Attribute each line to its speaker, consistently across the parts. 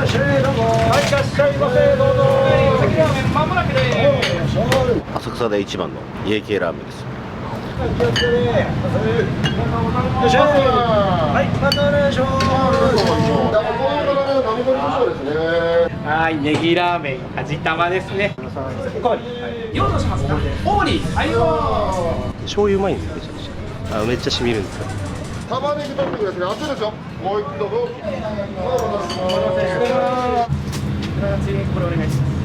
Speaker 1: しゃい、どうも。はい、いらっしゃいませ、どうぞ。関ラーメン、まもなくです。
Speaker 2: 浅草で一番の家系ラーメンです。
Speaker 1: 気をつけて。いらっしゃい。はい、またお願いします。
Speaker 3: はい、ネギラーメン、味玉ですね。
Speaker 1: おかわり。
Speaker 3: 用意しますか。オーリー、はいよ。
Speaker 2: 醤油うまいんですよ、めちゃくちゃ。めっちゃ染みるんですよ。
Speaker 4: 玉ねぎトッピングですね。熱いですよ。もう一度どうぞ。
Speaker 3: これお願いします。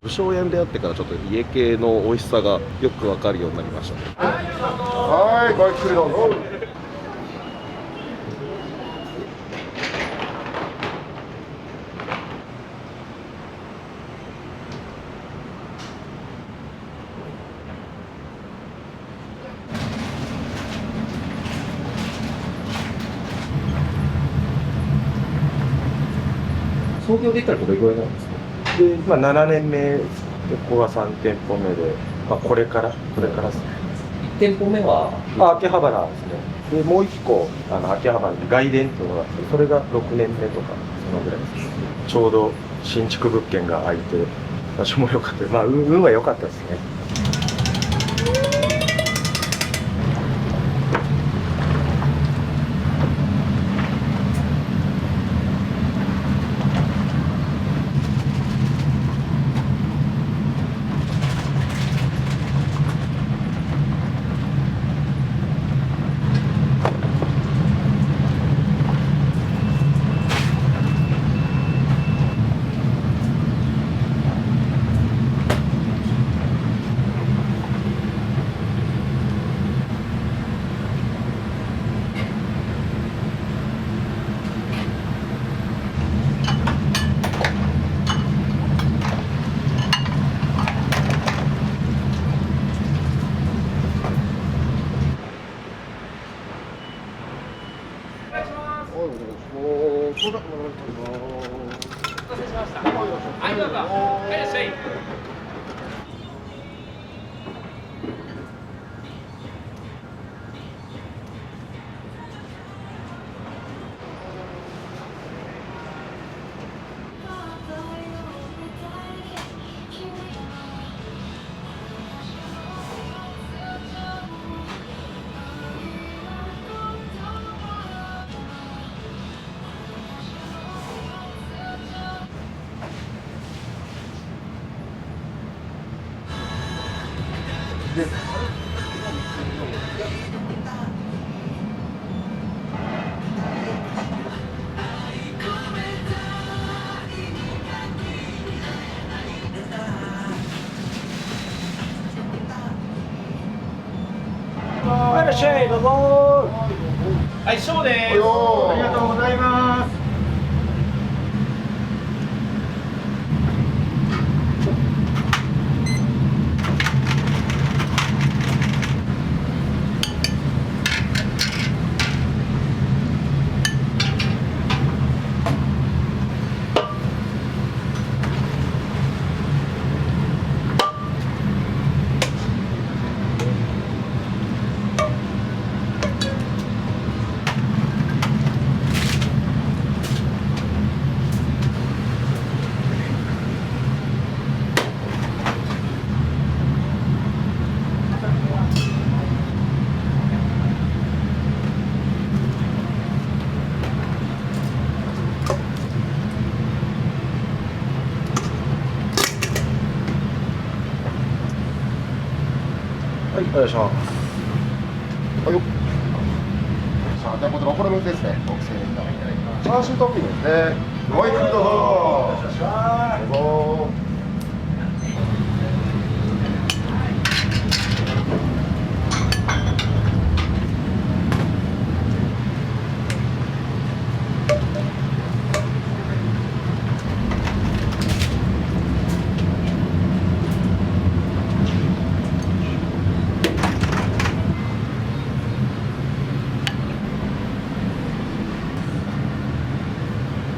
Speaker 2: 武将園でやってからちょっと家系の美味しさがよくわかるようになりましたね。
Speaker 4: はい、ごゆっくりどうぞ。
Speaker 5: 創業で言ったらどれぐらいなんですか？
Speaker 6: で、7年目で、ここが3店舗目で、これからですね。
Speaker 5: 1店舗目は
Speaker 6: 秋葉原ですね。で、もう1個、秋葉原に外苑っていうのがあって、それが6年目とか、そのぐらいです。ちょうど新築物件が空いて、場所も良かったです。運は良かったですね。
Speaker 3: はい、どうぞ。はい、いらっしゃい。
Speaker 1: はい、いらっしゃい、どうぞ。
Speaker 3: はい、ショーです。
Speaker 1: ありがとうございます。
Speaker 6: はい、お願いします。
Speaker 4: はいよ。さあ、じゃあ、こちらお好みですね。6000円玉いただきます。チャーシュートッピングですね。ごゆっくりどうぞ。どうぞ。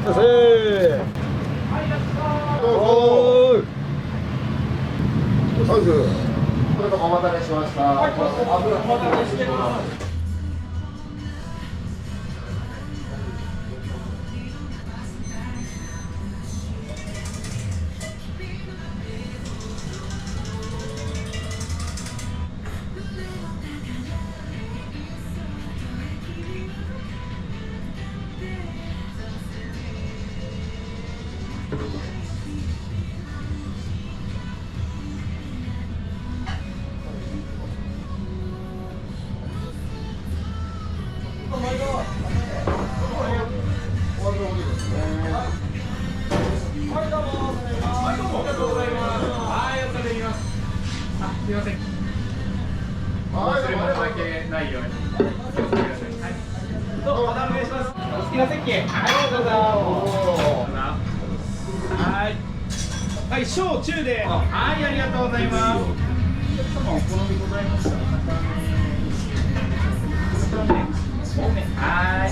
Speaker 1: せー。
Speaker 4: どうぞ。
Speaker 1: おーい。
Speaker 4: はい、それとお待たせしました。油お待たせしてます。
Speaker 3: すいません。もうそれも負けないように気をつけてください。はい。どうもまたお願いします。お好きな席へ。はい、どうぞ。はい。はい、小中で。はい、ありがとうございます。お客様お好みございましたら。はい。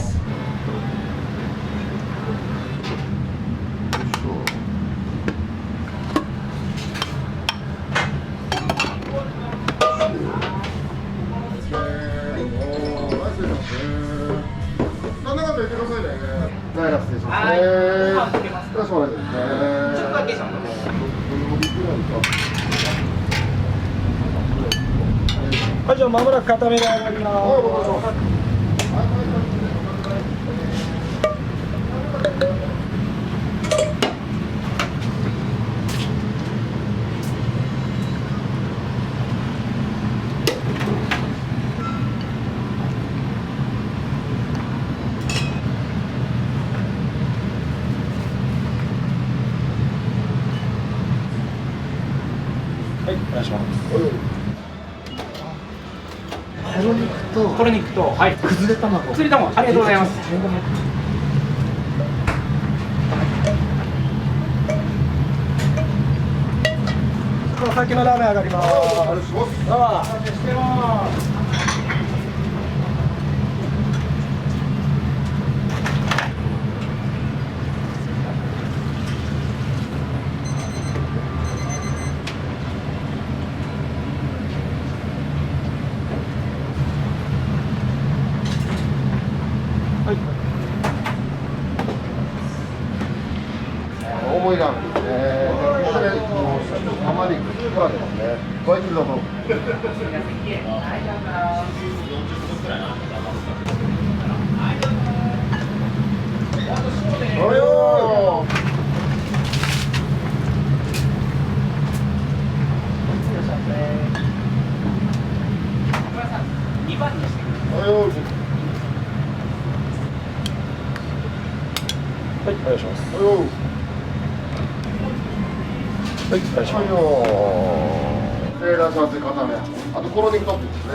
Speaker 4: なんだかんだ言ってくださいね。ダイラス失礼しますね。
Speaker 3: はい
Speaker 4: 少しもらえですね。
Speaker 3: ちょっとだけします。
Speaker 1: はい、じゃあ間もなく固めで上がります。はい、お願いします。
Speaker 3: これ肉と、はい、崩れ卵、ありがとうございます。
Speaker 1: さっきのラーメン上がります。どうも。
Speaker 4: 重いラーメンですね。これあまり食われますね。ごゆっくりどうぞ。おはよう。
Speaker 3: 2番にしてください。
Speaker 4: おはよう。
Speaker 1: はい、お願いします。
Speaker 4: おはよう。
Speaker 1: はい、お願いします。
Speaker 4: レーダーシャツ固め。あとコロニクトップですね。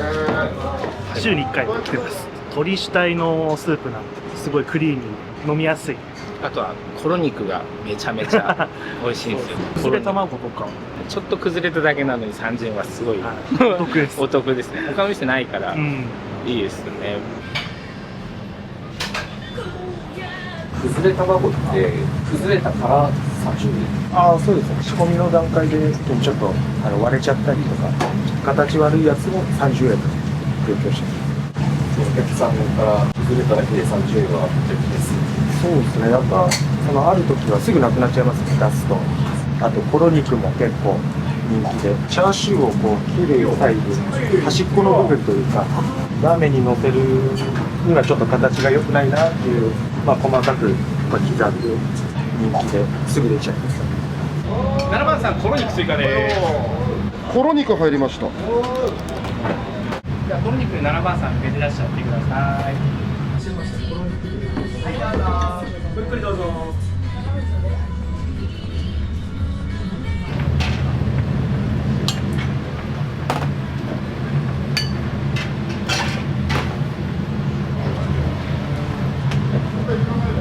Speaker 7: 週に1回来てます。鶏主体のスープなんで、すごいクリーミー、飲みやすい。
Speaker 8: あとはコロ肉がめちゃめちゃ美味しいんですよ。
Speaker 7: 崩れ卵とか、
Speaker 8: ちょっと崩れただけなのに30円はすごい
Speaker 7: お得です。
Speaker 8: お得ですね。他の店ないから
Speaker 7: うん。
Speaker 8: いいですよね。
Speaker 5: 崩れ卵って崩れたから30円。
Speaker 6: ああ、そうですね。仕込みの段階でちょっと割れちゃったりとか、形悪いやつも30円提供してます。
Speaker 5: お客さんから崩れただけで30円はめちゃくちゃ安い。
Speaker 6: そうですね。やっぱある時はすぐなくなっちゃいますね。出すと。あとコロ肉も結構人気で、チャーシューをこう切る際に端っこの部分というか、ラーメンにのせるにはちょっと形が良くないなっていう、細かく刻んで人気ですぐ出ちゃいます。
Speaker 3: 7番さん、コロ肉追加で
Speaker 4: コロ肉入りました。
Speaker 3: じゃあ、コロ肉7番さん、上で出しちゃってください。はい、どうぞ。ゆっくりどうぞ。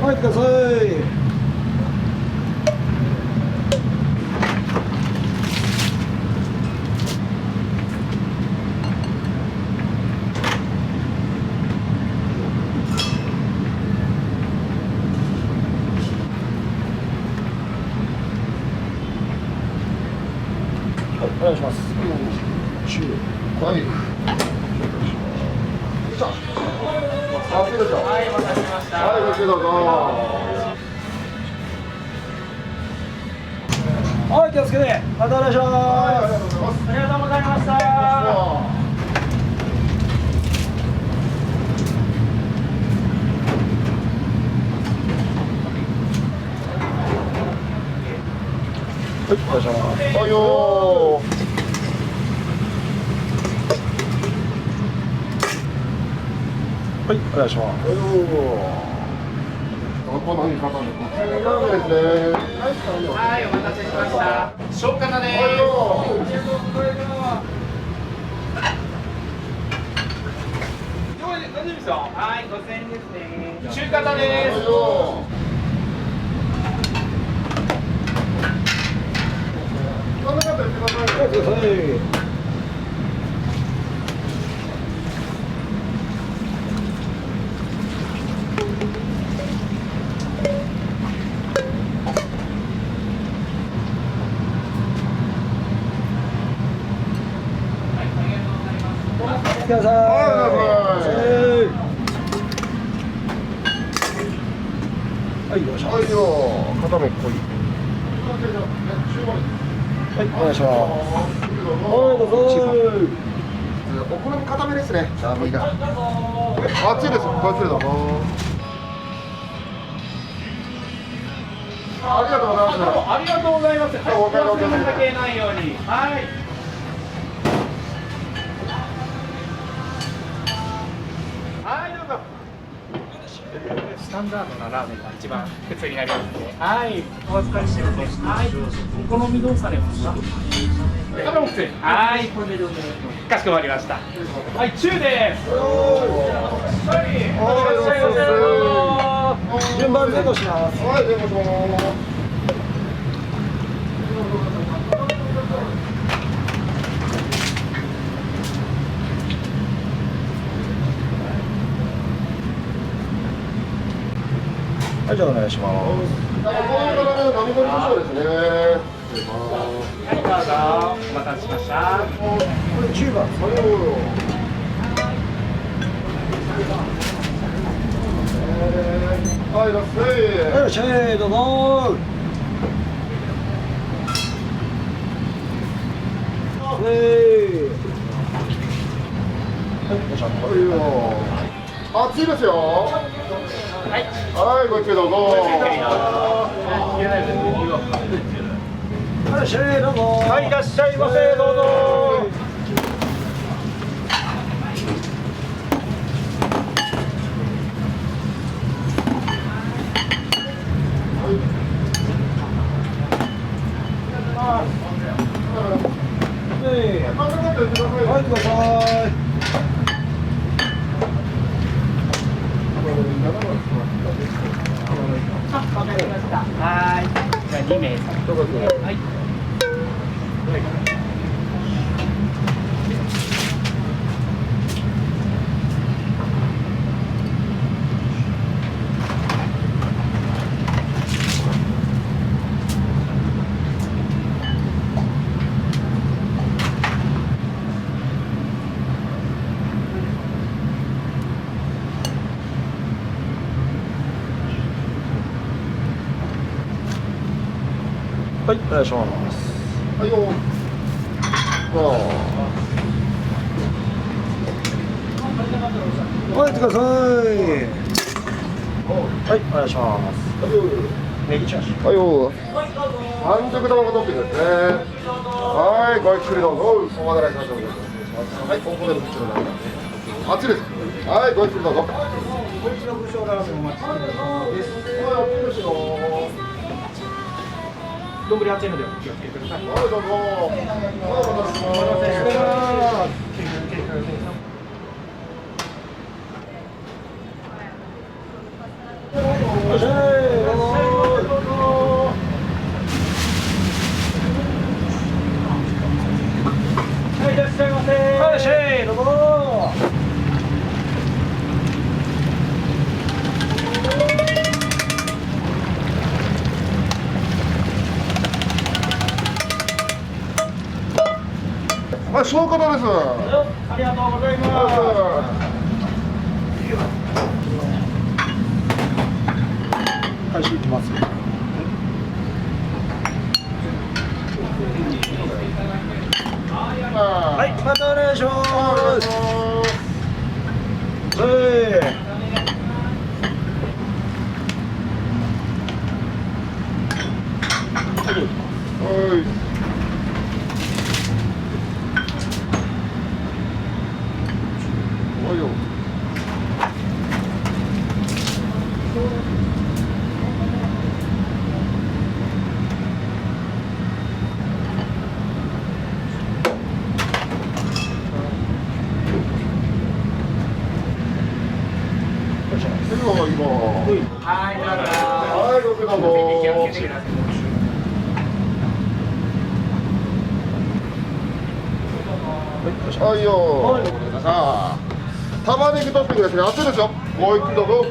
Speaker 1: 入ってください。お願いします。
Speaker 4: はい。あ、そうですか。
Speaker 3: はい、お待たせしました。
Speaker 4: はい、ごゆっくりどうぞ。
Speaker 1: はい、気をつけて。またお願いします。
Speaker 4: ありがとうございます。
Speaker 3: ありがとうございました。
Speaker 1: はい、
Speaker 4: 願いします。はいよ
Speaker 6: はい、お願いします。
Speaker 4: この言い方でラーメンですね。
Speaker 3: はい、お待たせしました。消化だね。大丈夫ですよ。はい、5000円ですね。中華だです。
Speaker 4: そんな方言ってください。
Speaker 1: ください。はい、よいしょ。
Speaker 4: はいよ、片目濃い。
Speaker 1: はい、お願いします。はい、どうぞ。
Speaker 4: お好み固めですね。ラーメンが。熱いです。ごゆっくりどうぞ。ありがとうございます。
Speaker 3: ありがとうございます。はい、
Speaker 4: お買い物
Speaker 3: 忘れ物だけないように。はい。はい、どうぞ。スタンダードなラーメンが一番普通になりますので。はい。お預かりしてます。はい。お好みどうされますか。はい。これでお願いします。かしこまりました。はい、中です。はい。いらっしゃいませ。
Speaker 1: 順番前後します。
Speaker 4: はい、前後します。
Speaker 1: はい、じゃあお願いします。
Speaker 4: こういう形の並盛りとそうですね。
Speaker 3: はい、どうぞ。お待たせしました。
Speaker 1: これ10番。
Speaker 4: はい、いらっしゃい。
Speaker 1: はい、いらっしゃい、どうぞ。
Speaker 4: 熱いですよ。はい。はい、ごゆっくりどうぞ。
Speaker 1: はい、いらっしゃい、どうぞ。
Speaker 6: はい、いらっしゃいませ、どうぞ。
Speaker 1: はい、ください。
Speaker 3: はい。じゃあ2名様。はい。
Speaker 6: はい、お願いします。
Speaker 4: はいよ。
Speaker 1: はい、ください。
Speaker 6: はい、お願いします。ネギチャーシュー。
Speaker 4: はいよ。半熟卵トッピングですね。はい、ごゆっくりどうぞ。お待たせしました。はい、ここでも口の中。熱いです。はい、ごゆっくりどうぞ。
Speaker 1: こちら武将ラーメンお待ちしております。
Speaker 4: はい、熱いですよ。
Speaker 3: 丼熱いのでお気をつけください。
Speaker 4: はい、どうぞ。はい、お待たせします。
Speaker 3: はい、いらっしゃいませ。
Speaker 1: はい、いらっしゃい、どうぞ。
Speaker 4: はい、その方です。
Speaker 3: ありがとうございます。
Speaker 1: 開始いきますよ。はい、またお願いします。
Speaker 4: はいおいよ
Speaker 3: はい、どうぞ。
Speaker 4: はい、ご苦労様。
Speaker 3: 気をつけてください。
Speaker 4: はいよ。さあ、玉ねぎトッピングですね。熱いですよ。もう一気どうぞ。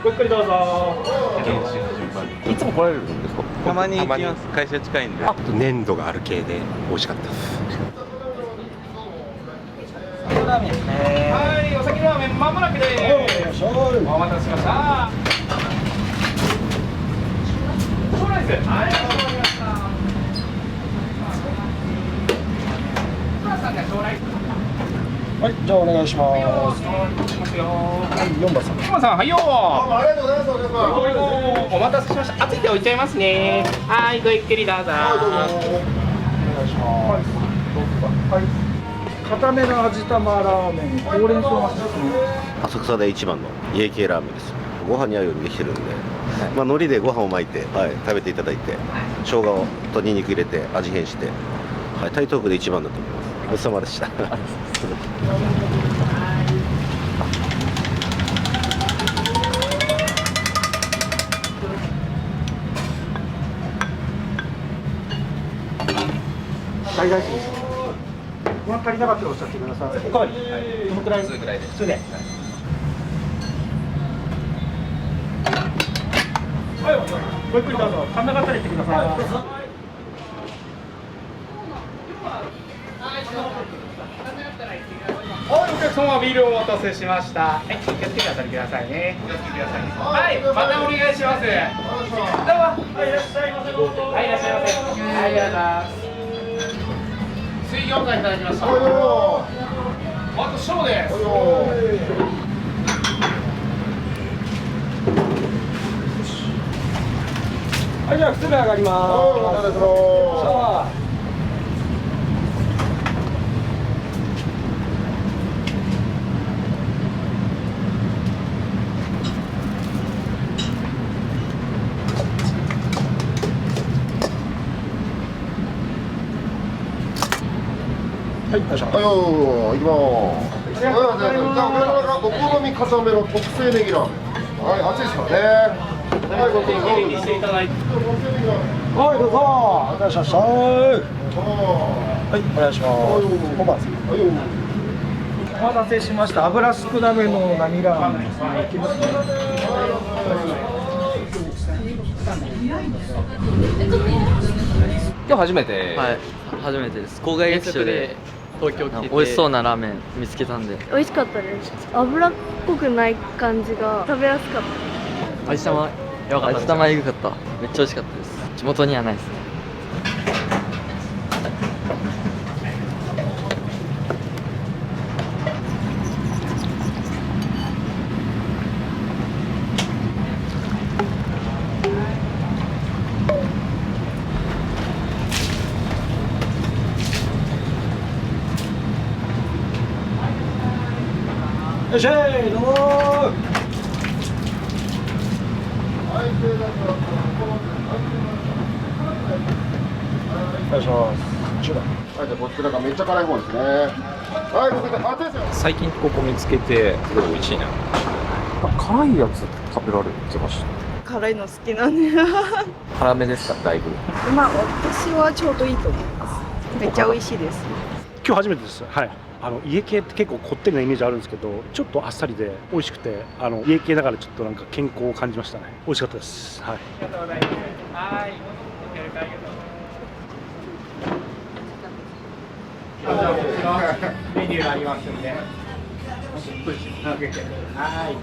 Speaker 1: ごゆっくりどうぞ。
Speaker 2: いつも来られるんですか？
Speaker 9: たまに行きます。会社近いんで。粘土がある系で美味しかったです。
Speaker 3: はい、お先ラーメンまもなくです。お待たせしました。そうなんです。はい、かしこまりました。
Speaker 1: はい、じゃあお願いします。4番さん。
Speaker 3: 4番さん、はいよ。
Speaker 4: ありがとうございます。お願いします。
Speaker 3: お待たせしました。熱いで置いちゃいますね。はい、ごゆっくりどうぞ。
Speaker 4: はい、どうぞ。
Speaker 1: お願いします。はい。固めの味玉ラーメン、ほうれん草増しですね。
Speaker 10: 浅草で一番の家系ラーメンです。ご飯に合うようにできてるんで、まあ海苔でご飯を巻いて、はい、食べていただいて、生姜とニンニク入れて味変して、はい、台東区で一番だと思います。ごちそうさまでした。
Speaker 1: 大大事です。ご飯足りなかったらおっしゃってください。おかわり。どのくらい？それくらいで。それで。はい、ごゆっくりどうぞ。足んなかったら言ってください。
Speaker 3: はい、お客様ビールお待たせしました。はい、気をつけてくださいね。気をつけてくださいね。はい、またお願いします。どうも。はい、いらっしゃいませ。はい、いらっしゃいませ。はい、ありがとうございます。水餃子いただきました。あと小です。
Speaker 1: はい、じゃあ靴が上がります。はい、よいしょ。
Speaker 4: はいよ、行きます。じゃあ、お好み固めの特製ネギラーメン。はい、熱いですからね。はい、ご苦労様です。
Speaker 1: はい、どうぞ。お願いします。はい、お願いします。5番さん。お待たせしました。油少なめの何ラーメンですね。いきますね。
Speaker 5: 今日初めて。
Speaker 11: はい、初めてです。郊外劇場で
Speaker 5: 東京来て
Speaker 11: 美味しそうなラーメン見つけたんで。
Speaker 12: 美味しかったです。油っぽくない感じが食べやすかった。
Speaker 11: 味玉よかった。味玉エグかった。めっちゃ美味しかったです。地元にはないですね。
Speaker 1: いらっしゃい、どうも。お願いします。10番。
Speaker 4: はい、じゃあこちらがめっちゃ辛い方ですね。はい、ご苦労様。熱いですよ。
Speaker 5: 最近ここ見つけてすごい美味しいな。辛いやつ食べられてました。
Speaker 12: 辛いの好きなんで。
Speaker 5: 辛めですか、だいぶ。
Speaker 12: まあ私はちょうどいいと思います。めっちゃ美味しいです。
Speaker 7: 今日初めてです。はい。家系って結構こってりなイメージあるんですけど、ちょっとあっさりで美味しくて、家系だからちょっとなんか健康を感じましたね。美味しかったです。はい。
Speaker 3: ありがとうございます。はい。ご協力ありがとうございます。じゃあこちらメニューがありますので。はい。
Speaker 1: はい、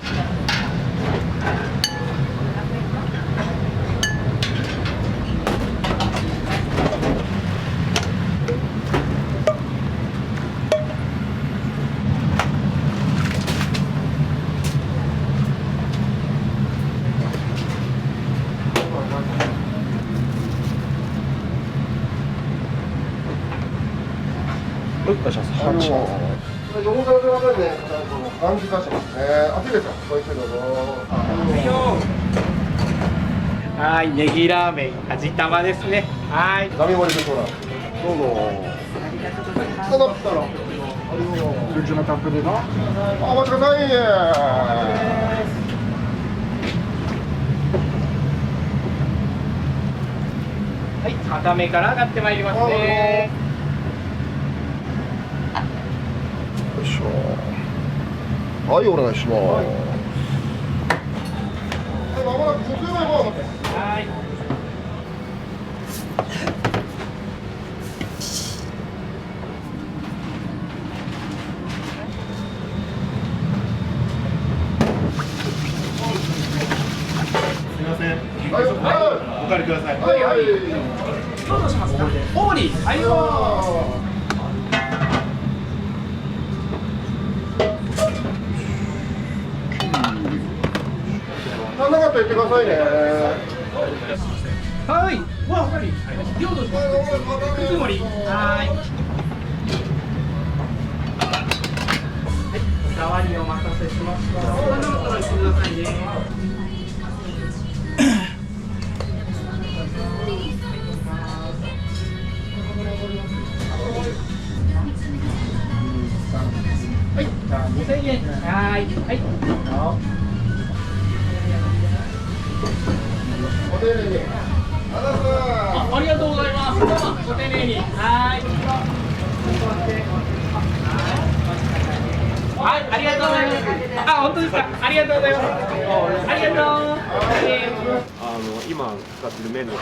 Speaker 1: お願いします。
Speaker 4: 横から出ませんね。感じ出しますね。熱いですよ。ごゆっくりどうぞ。
Speaker 3: はい、ネギラーメン味玉ですね。はい。
Speaker 4: 並盛りでそうなんです。どうぞ。どうぞ。
Speaker 1: フルーツのたっぷりの。
Speaker 4: お待ちください。
Speaker 3: はい、固めから上がってまいりますね。
Speaker 4: よいしょ。はい、お願いします。はい、まもなく50名も。
Speaker 3: はい。
Speaker 4: すみません。
Speaker 3: はい、お借りください。はい、はい。どうぞしますか。オーリー。はいよ。
Speaker 4: 足んなかったら言ってくださいね。
Speaker 3: はい。わ、おかわり。両方します。くず盛り。はい。おかわりお待たせしました。そんなのからしてくださいね。はい、じゃあ2000円。はい。はい。
Speaker 4: お丁寧に。
Speaker 3: ありがとうございます。どうもご丁寧に。はい。はい、ありがとうございます。あ、本当ですか。ありがとうございます。ありがとう。
Speaker 13: 今使ってる麺の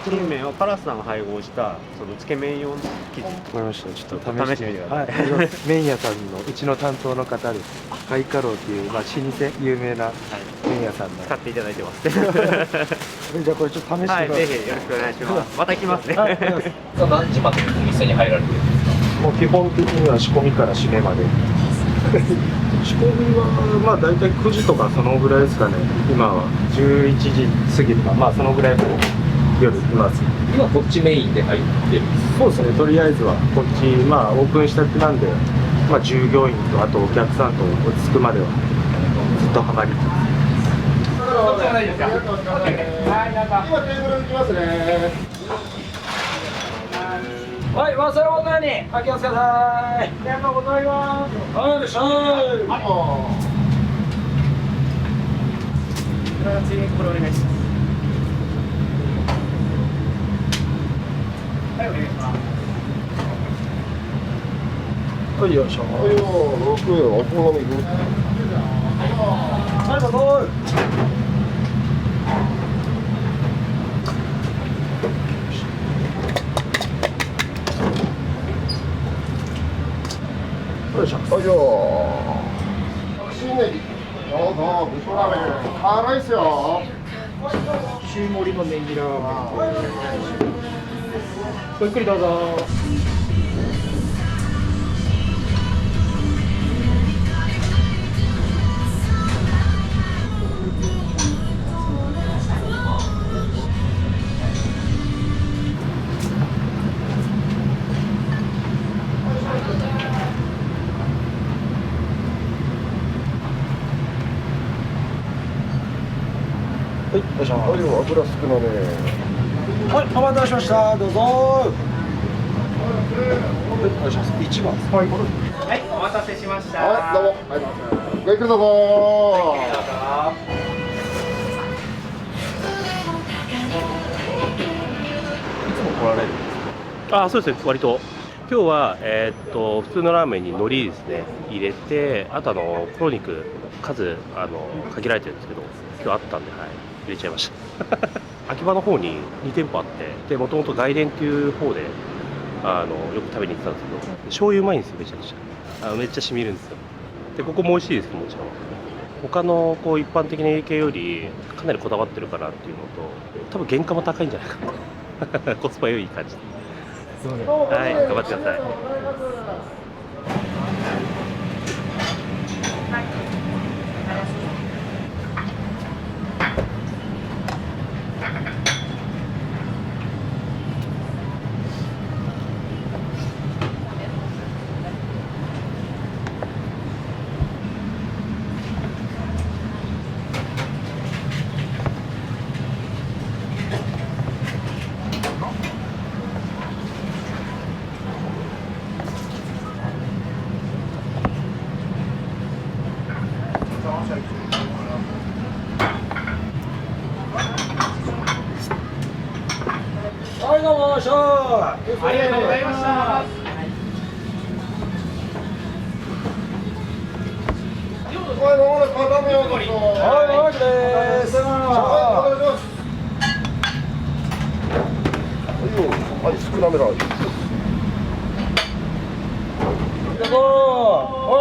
Speaker 13: 生地、この麺はパラスさんが配合したそのつけ麺用の生地。
Speaker 6: わかりました。ちょっと試してみてください。はい、麺屋さんのうちの担当の方です。カイカローっていう、まあ、老舗有名な麺屋さんの、
Speaker 13: 使っていただいてます。
Speaker 6: じゃあこれちょっと試してください。
Speaker 13: はい、ぜひよろしくお願いします。また来ますね。
Speaker 8: 何時までお店に入られてるんですか？
Speaker 6: もう基本的には仕込みから締めまで。仕込みはまあ大体9時とかそのぐらいですかね。今は11時過ぎとか、まあそのぐらい夜います。
Speaker 8: 今こっちメインで入ってる。
Speaker 6: そうですね。とりあえずはこっち、まあオープンしたてなんで、まあ従業員とあとお客さんと落ち着くまではずっとハマり。
Speaker 4: 今テーブルに行きますね。
Speaker 1: はい、忘れ物ないにお気をつけください。ありがとうございます。はい、いらっしゃい。
Speaker 3: これお願いします。はい、お願いします。
Speaker 1: はい、よいしょ。
Speaker 4: はいよ、6、お好みで。
Speaker 1: はい、どうぞ。よいしょ。
Speaker 4: はいよ。新ネギ。どうぞ、味噌ラーメン。辛いっすよ。
Speaker 3: 中盛りのネギラーメン。ごゆっくりどうぞ。
Speaker 1: はい、よいしょ。
Speaker 4: はいよ、油少なめ。
Speaker 1: はい、お待たせしました。どうぞ。はい、お願いします。1番。はい。
Speaker 3: はい、お待たせしました。
Speaker 4: はい、どうも。はい、ごゆっくりどうぞ。
Speaker 2: いつも来られるんですか？あ、そうですね。割と今日は普通のラーメンに海苔ですね入れて、あと黒肉数限られてるんですけど、今日あったんで、はい、入れちゃいました。秋葉の方に2店舗あって、でもともと外伝っていう方でよく食べに行ってたんですけど、醤油うまいんですよ。めちゃくちゃめっちゃ染みるんですよ。でここも美味しいです、もちろん。他のこう一般的な家系よりかなりこだわってるかなっていうのと、多分原価も高いんじゃないかな。コスパ良い感じで。はい、頑張ってください。
Speaker 4: はい、
Speaker 1: よいしょ。
Speaker 3: ありがとうございました。
Speaker 4: はい、まもなく片目をどうぞ。
Speaker 1: はい、マジです。
Speaker 4: はい、少なめだ。
Speaker 1: お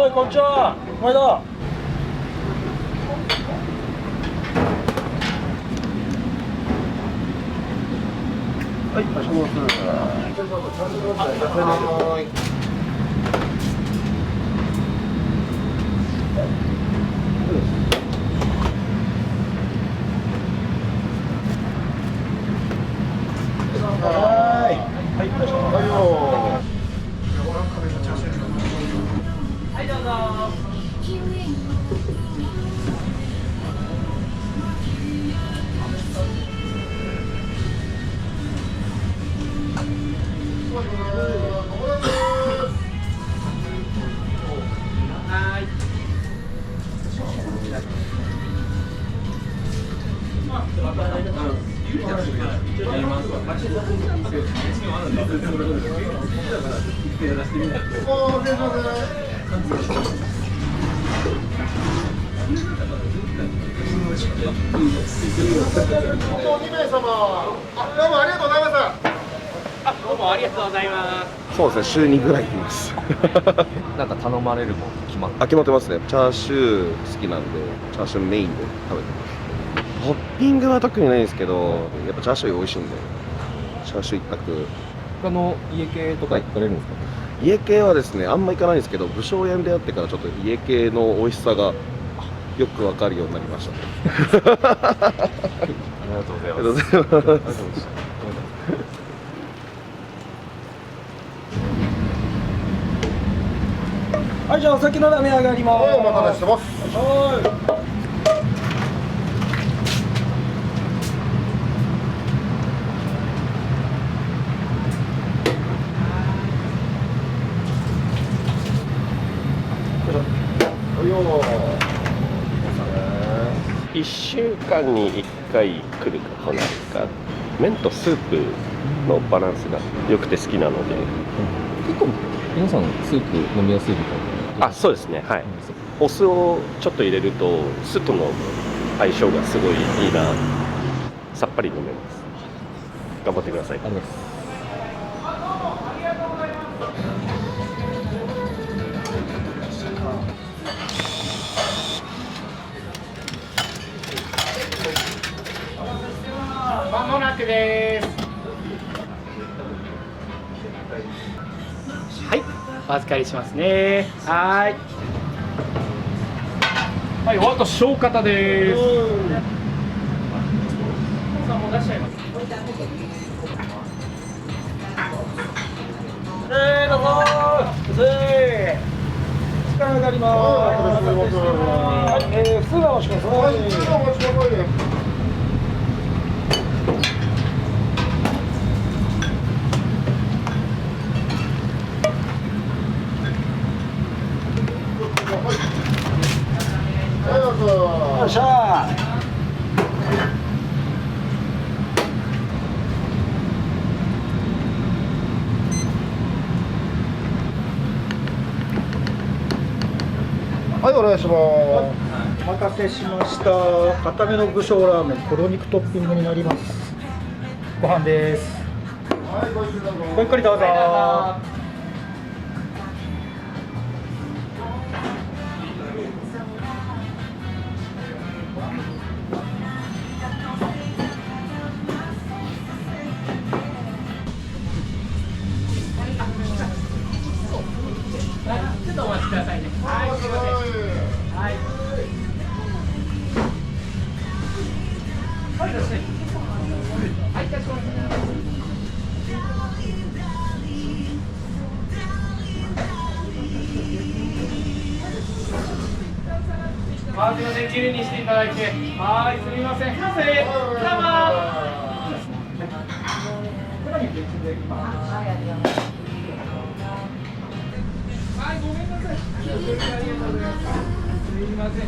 Speaker 1: い、こんにちは。お前だ。はい、お願いします。
Speaker 6: そうですね、週2ぐらい行きます。
Speaker 5: なんか頼まれるもん決まって
Speaker 6: 決まってますね。チャーシュー好きなんで、チャーシューメインで食べてます。トッピングは特にないんですけど、やっぱチャーシュー美味しいんで、チャーシュー一択。
Speaker 5: 他の家系とか行かれるんですか？
Speaker 6: 家系はですね、あんま行かないんですけど、武将屋に出会ってからちょっと家系の美味しさがよくわかるようになりましたね。
Speaker 5: ありがとうございます。
Speaker 1: はい、じゃあお先のラーメン上がります。
Speaker 4: はい、お待たせしてます。
Speaker 2: 1週間に1回来るか来ないか、麺とスープのバランスが良くて好きなので、
Speaker 5: 結構皆さんスープ飲みやすいみたいな。
Speaker 2: あ、そうですね、はい。お酢をちょっと入れると酢との相性がすごいいいな。さっぱり飲めます。頑張ってください。
Speaker 5: ありがとうございます。
Speaker 3: まもなくです。はい、お預かりしますね。はい。はい、お後小方です。さあ、もう出しちゃいます。
Speaker 1: どうぞー。力上がります。はい、普通はお待ちください。
Speaker 4: はい、普通はお待ちくださいね。
Speaker 1: よっしゃー。
Speaker 4: はい、お願いします。
Speaker 1: お待たせしました。固めの武将ラーメン、とろ肉トッピングになります。ご飯です。ごゆっくりどうぞ。
Speaker 3: ちょっとお待ちくださいね。はい、すいません。はい。はい、いらっしゃい。はい、いらっしゃい。あ、すみません、きれいにしていただいて。はい、すみません。すみません。どうも。はい、ごめんなさい。ありがとうございます。すみません。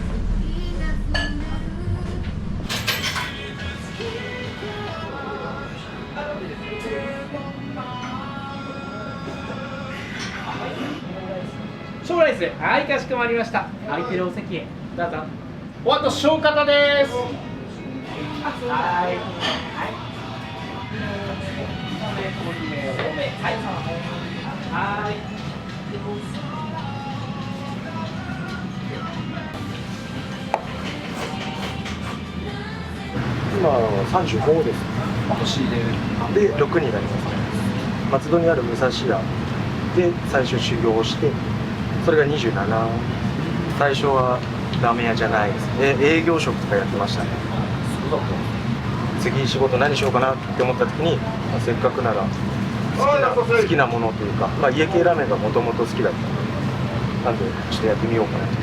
Speaker 3: ライス。はい、かしこまりました。空いてるお席へどうぞ。おあと小方です。はい。はい。
Speaker 1: 今35です。年で6になりますね。松戸にある武蔵屋で最初修行をして、それが27。最初はラーメン屋じゃないですね。営業職とかやってましたね。次仕事何しようかなって思った時に、せっかくなら好きなものというか、家系ラーメンがもともと好きだったので、なんでちょっとやってみようかなと。